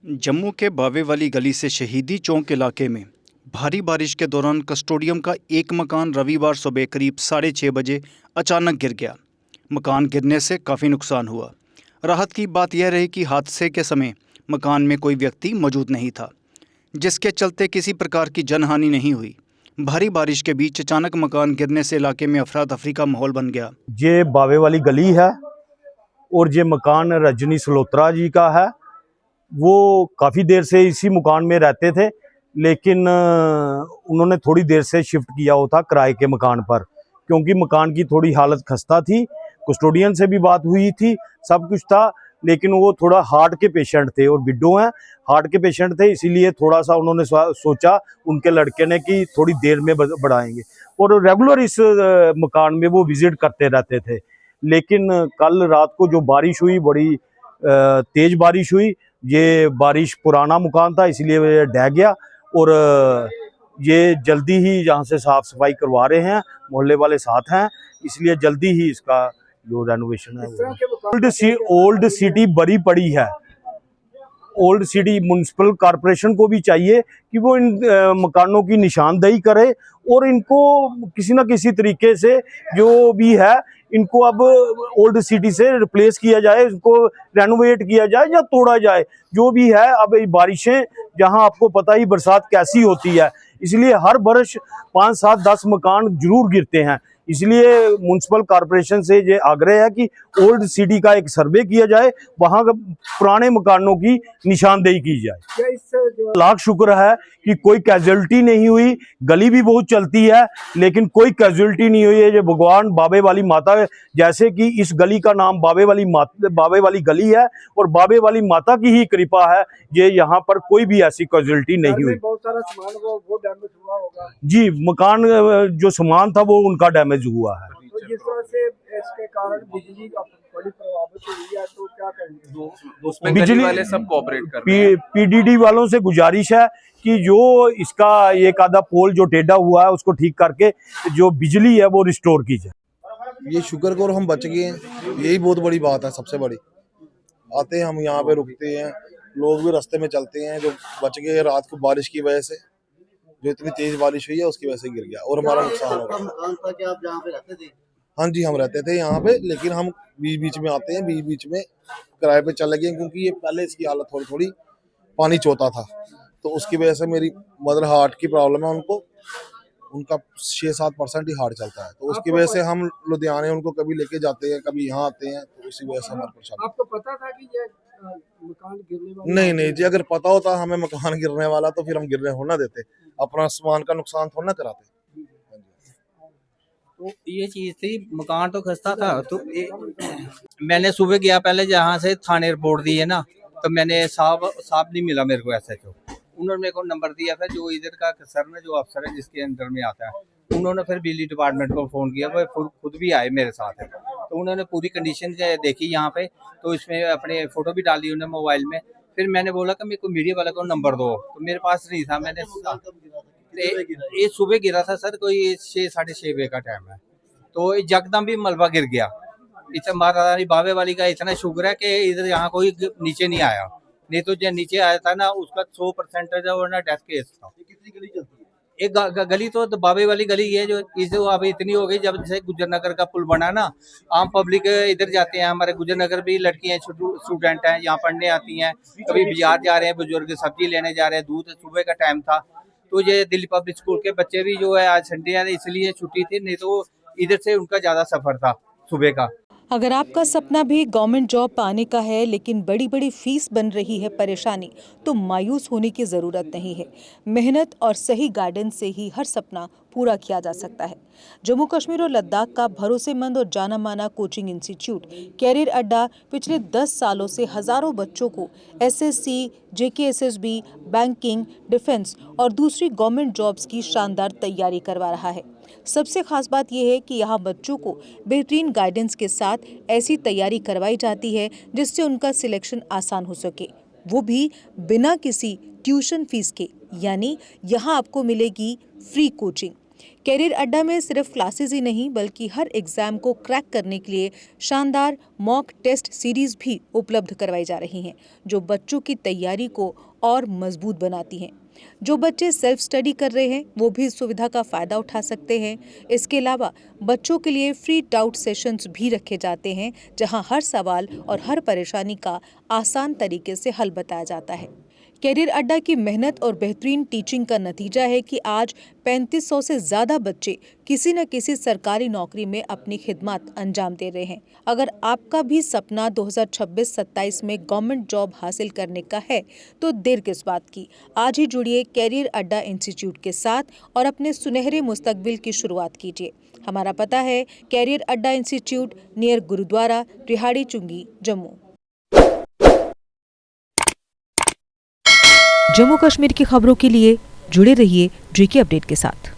जम्मू के बावे वाली गली से शहीदी चौक इलाके में भारी बारिश के दौरान कस्टोडियम का एक मकान रविवार सुबह करीब 6:30 बजे अचानक गिर गया। मकान गिरने से काफ़ी नुकसान हुआ। राहत की बात यह रही कि हादसे के समय मकान में कोई व्यक्ति मौजूद नहीं था, जिसके चलते किसी प्रकार की जनहानि नहीं हुई। भारी बारिश के बीच अचानक मकान गिरने से इलाके में अफरा तफरी का माहौल बन गया। ये बावे वाली गली है और ये मकान रजनी सलोत्रा जी का है। वो काफ़ी देर से इसी मकान में रहते थे, लेकिन उन्होंने थोड़ी देर से शिफ्ट किया हुआ था किराए के मकान पर, क्योंकि मकान की थोड़ी हालत खस्ता थी। कस्टोडियन से भी बात हुई थी, सब कुछ था, लेकिन वो थोड़ा हार्ट के पेशेंट थे और बिड्डो हैं, हार्ट के पेशेंट थे, इसीलिए थोड़ा सा उन्होंने सोचा उनके लड़के ने कि थोड़ी देर में बढ़ाएंगे। और रेगुलर इस मकान में वो विजिट करते रहते थे। लेकिन कल रात को जो बारिश हुई, बड़ी तेज बारिश हुई। ये बारिश पुराना मकान था, इसलिए ये ढह गया और ये जल्दी ही यहाँ से साफ सफाई करवा रहे हैं, मोहल्ले वाले साथ हैं, इसलिए जल्दी ही इसका जो रेनोवेशन है। ओल्ड सिटी बड़ी पड़ी है। ओल्ड सिटी म्युनिसिपल कॉरपोरेशन को भी चाहिए कि वो इन मकानों की निशानदेही करे और इनको किसी न किसी तरीके से जो भी है इनको अब ओल्ड सिटी से रिप्लेस किया जाए, इनको रेनोवेट किया जाए या तोड़ा जाए, जो भी है। अब बारिशें, जहां आपको पता ही बरसात कैसी होती है, इसलिए हर बरस 5, 7, 10 मकान जरूर गिरते हैं। इसलिए म्युनिसिपल कॉरपोरेशन से ये आग्रह है कि ओल्ड सिटी का एक सर्वे किया जाए, वहां पुराने मकानों की निशानदेही की जाए। लाख शुक्र है कि कोई कैजुअलिटी नहीं हुई। गली भी बहुत चलती है, लेकिन कोई कैजुअलिटी नहीं हुई है। ये भगवान बाबे वाली माता, जैसे कि इस गली का नाम बाबे वाली गली है और बाबे वाली माता की ही कृपा है, ये यहाँ पर कोई भी ऐसी कैजुअलिटी नहीं हुई। बहुत सारा सामान वो डैमेज हुआ होगा जी, मकान जो सामान था वो उनका डैमेज हुआ है। तो जिस तरह से इसके कारण बिजली बड़ी प्रभावित हुई है, तो क्या करेंगे? उसमें बिजली वाले सब कोऑपरेट कर रहे हैं। पीडीडी वालों से गुजारिश है कि जो इसका एक आधा पोल जो टेढ़ा हुआ है उसको ठीक करके जो बिजली है वो रिस्टोर की जाए। ये शुक्र करो हम बच गए हैं, यही बहुत बड़ी बात है। सबसे बड़ी आते हैं हम यहाँ पे, रुकते हैं, लोग भी रास्ते में चलते हैं, जो बच गए रात को बारिश की वजह से। जो इतनी तेज बारिश हुई है उसकी वजह से गिर गया और हमारा नुकसान हो गया। हाँ जी, हम रहते थे यहाँ पे, लेकिन हम बीच बीच में आते हैं, बीच बीच में किराए पे चले गए, क्योंकि ये पहले इसकी हालत थोड़ी थोड़ी पानी चोता था, तो उसकी वजह से मेरी मदर हार्ट की प्रॉब्लम है, उनका 6-7% ही हार्ट चलता है, तो उसकी वजह से हम लुधियाने उनको कभी लेके जाते हैं, कभी यहाँ आते हैं, तो इसी वजह से हमारे परेशान। आपको पता था कि ये मकान गिरने वाला? नहीं जी, अगर पता होता हमें मकान गिरने वाला तो फिर हम गिरने हो ना देते, अपना सामान का नुकसान थोड़ा ना कराते। तो ये चीज़ थी, मकान तो खस्ता था। तो मैंने सुबह गया, पहले जहाँ से थाने रिपोर्ट दी है ना, तो मैंने साहब नहीं मिला मेरे को, SHO। उन्होंने मेरे को नंबर दिया था जो इधर का सर में जो अफसर है जिसके अंदर में आता है। उन्होंने फिर बिजली डिपार्टमेंट को फ़ोन किया, वो खुद भी आए मेरे साथ है। तो उन्होंने पूरी कंडीशन देखी यहाँ पे, तो इसमें अपने फ़ोटो भी डाली उन्होंने मोबाइल में। फिर मैंने बोला कि मेरे को मीडिया वाले को नंबर दो, तो मेरे पास नहीं था। मैंने ये सुबह गिरा था सर, कोई 6-6:30 बजे का टाइम है, तो जगदम भी मलबा गिर गया। इतना माता रानी बाबे वाली का इतना शुक्र है कि इधर यहाँ कोई नीचे नहीं आया, नहीं तो जो नीचे आया था ना उसका 100% वरना डेथ केस था। कितनी गली चलती है? एक गली तो बाबे वाली गली है, जो इसे अब इतनी हो गई, जब से गुजर नगर का पुल बना ना, आम पब्लिक इधर जाते हैं। हमारे गुजर नगर भी लड़कियां स्टूडेंट हैं, यहाँ पढ़ने आती हैं, कभी बाजार जा रहे हैं, बुजुर्ग सब्जी लेने जा रहे हैं, दूध सुबह का टाइम था। तो ये दिल्ली पब्लिक स्कूल के बच्चे भी जो है आज संडे है इसलिए छुट्टी थी, नहीं तो इधर से उनका ज़्यादा सफ़र था सुबह का। अगर आपका सपना भी गवर्नमेंट जॉब पाने का है, लेकिन बड़ी बड़ी फीस बन रही है परेशानी, तो मायूस होने की ज़रूरत नहीं है। मेहनत और सही गाइडेंस से ही हर सपना पूरा किया जा सकता है। जम्मू कश्मीर और लद्दाख का भरोसेमंद और जाना माना कोचिंग इंस्टीट्यूट कैरियर अड्डा पिछले 10 सालों से हज़ारों बच्चों को SSC, JKSSB, बैंकिंग, डिफेंस और दूसरी गवर्नमेंट जॉब्स की शानदार तैयारी करवा रहा है। सबसे खास बात यह है कि यहाँ बच्चों को बेहतरीन गाइडेंस के साथ ऐसी तैयारी करवाई जाती है जिससे उनका सिलेक्शन आसान हो सके, वो भी बिना किसी ट्यूशन फीस के। यानी यहाँ आपको मिलेगी फ्री कोचिंग। कैरियर अड्डा में सिर्फ क्लासेस ही नहीं बल्कि हर एग्जाम को क्रैक करने के लिए शानदार मॉक टेस्ट सीरीज भी उपलब्ध करवाई जा रही हैं, जो बच्चों की तैयारी को और मजबूत बनाती हैं। जो बच्चे सेल्फ स्टडी कर रहे हैं वो भी इस सुविधा का फायदा उठा सकते हैं। इसके अलावा बच्चों के लिए फ्री डाउट सेशंस भी रखे जाते हैं, जहां हर सवाल और हर परेशानी का आसान तरीके से हल बताया जाता है। कैरियर अड्डा की मेहनत और बेहतरीन टीचिंग का नतीजा है कि आज 3500 से ज़्यादा बच्चे किसी न किसी सरकारी नौकरी में अपनी खिदमत अंजाम दे रहे हैं। अगर आपका भी सपना 2026-27 में गवर्नमेंट जॉब हासिल करने का है तो देर किस बात की। आज ही जुड़िए कैरियर अड्डा इंस्टीट्यूट के साथ और अपने सुनहरे मुस्तकबिल की शुरुआत कीजिए। हमारा पता है कैरियर अड्डा इंस्टीट्यूट, नियर गुरुद्वारा, रिहाड़ी चुंगी, जम्मू। जम्मू कश्मीर की खबरों के लिए जुड़े रहिए JK अपडेट के साथ।